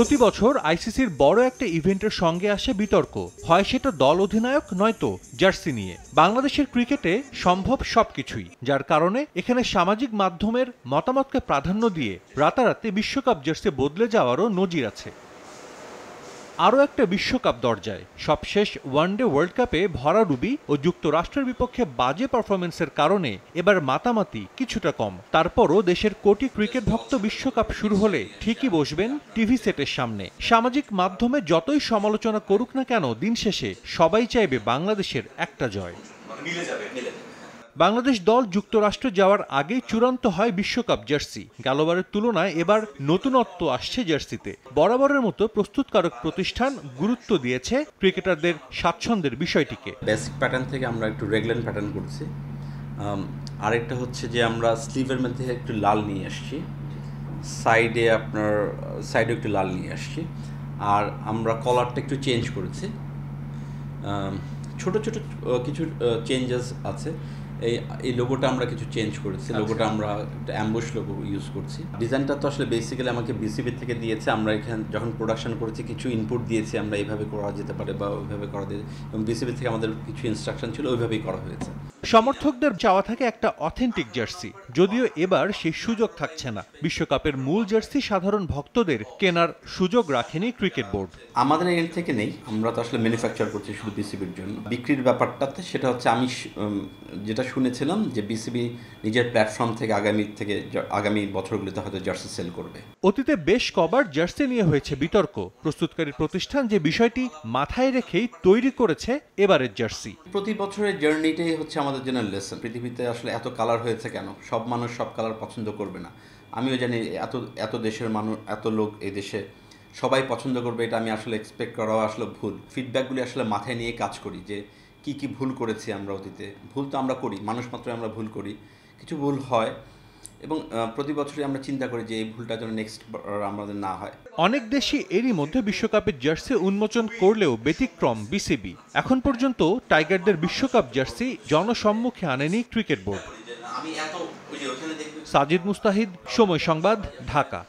প্রতি বছর আইসিসির বড় একটা ইভেন্টের সঙ্গে আসে বিতর্ক, হয় সেটা দল অধিনায়ক নয়তো জার্সি নিয়ে। বাংলাদেশের ক্রিকেটে সম্ভব সবকিছুই, যার কারণে এখানে সামাজিক মাধ্যমের মতামতকে প্রাধান্য দিয়ে রাতারাতি বিশ্বকাপ জার্সি বদলে যাওয়ারও নজির আছে। আরও একটা বিশ্বকাপ দরজায়। সবশেষ ওয়ানডে ওয়ার্ল্ড কাপে ভরাডুবি ও যুক্তরাষ্ট্রের বিপক্ষে বাজে পারফরমেন্সের কারণে এবার মাতামাতি কিছুটা কম। তারপরও দেশের কোটি ক্রিকেট ভক্ত বিশ্বকাপ শুরু হলে ঠিকই বসবেন টিভি সেটের সামনে। সামাজিক মাধ্যমে যতই সমালোচনা করুক না কেন, দিন শেষে সবাই চাইবে বাংলাদেশের একটা জয়। বাংলাদেশ দল যুক্তরাষ্ট্রে যাওয়ার আগেই চূড়ান্ত হয় বিশ্বকাপ জার্সি। গেলবারের তুলনায় এবার নতুনত্ব আসছে জার্সিতে। বরাবরের মতো প্রস্তুতকারক প্রতিষ্ঠান গুরুত্ব দিয়েছে ক্রিকেটারদের স্বাচ্ছন্দ্যের বিষয়টিকে। বেসিক প্যাটার্ন থেকে আমরা একটু রেগলার প্যাটার্ন করছি। আরেকটা হচ্ছে যে আমরা স্লিভের মধ্যে একটু লাল নিয়ে আসছি, সাইডে একটু লাল নিয়ে আসছি, আর আমরা কলারটা একটু চেঞ্জ করেছি। ছোট ছোট কিছু চেঞ্জেস আছে। এই লোগোটা আমরা কিছু চেঞ্জ করেছি। লোগোটা আমরা একটা অ্যাম্বুশ লোগো ইউজ করছি। ডিজাইনটা তো আসলে বেসিক্যালি আমাকে বিসিবি থেকে দিয়েছে। আমরা এখানে যখন প্রোডাকশন করেছি কিছু ইনপুট দিয়েছি, আমরা এইভাবে করা যেতে পারে বা ওইভাবে করা যেতে, এবং বিসিবি থেকে আমাদের কিছু ইনস্ট্রাকশন ছিল, ওইভাবেই করা হয়েছে। সমর্থকদের চাওয়া থাকে একটা অথেন্টিক জার্সি, যদিও এবার সেই সুযোগ থাকছে না। বিশ্বকাপের মূল জার্সি সাধারণ ভক্তদের কেনার সুযোগ রাখেনি ক্রিকেট বোর্ড। আমাদের এন্ড থেকে নেই, আমরা তো আসলে ম্যানুফ্যাকচার করছি শুধু বিসিবির জন্য। বিক্রির ব্যাপারটাতে সেটা হচ্ছে আমি যেটা শুনেছিলাম যে বিসিবি নিজের প্ল্যাটফর্ম থেকে আগামী বছরগুলোতে হয়তো জার্সি সেল করবে। অতীতে বেশ কবার জার্সি নিয়ে হয়েছে বিতর্ক। প্রস্তুতকারী প্রতিষ্ঠান যে বিষয়টি মাথায় রেখেই তৈরি করেছে এবারের জার্সি। প্রতি বছরের জার্নিটাই হচ্ছে আমাদের জন্য লেসন। পৃথিবীতে আসলে এত কালার হয়েছে কেন? সব মানুষ সব কালার পছন্দ করবে না। আমিও জানি এত দেশের মানুষ, এত লোক এই দেশে, সবাই পছন্দ করবে এটা আমি আসলে এক্সপেক্ট করাও আসলে ভুল। ফিডব্যাকগুলি আসলে মাথায় নিয়ে কাজ করি যে কি ভুল করেছি আমরা অতীতে। ভুল তো আমরা করি, মানুষ মাত্রই আমরা ভুল করি, কিছু ভুল হয়, এবং প্রতি বছরই আমরা চিন্তা করি যে এই ভুলটা যেন নেক্সট আমাদের না হয়। অনেক দেশই এরই মধ্যে বিশ্বকাপের জার্সি উন্মোচন করলেও ব্যতিক্রম বিসিবি। এখন পর্যন্ত টাইগারদের বিশ্বকাপ জার্সি জনসম্মুখে আনেনি ক্রিকেট বোর্ড। সাজিদ মুস্তাহিদ, সময় সংবাদ, ঢাকা।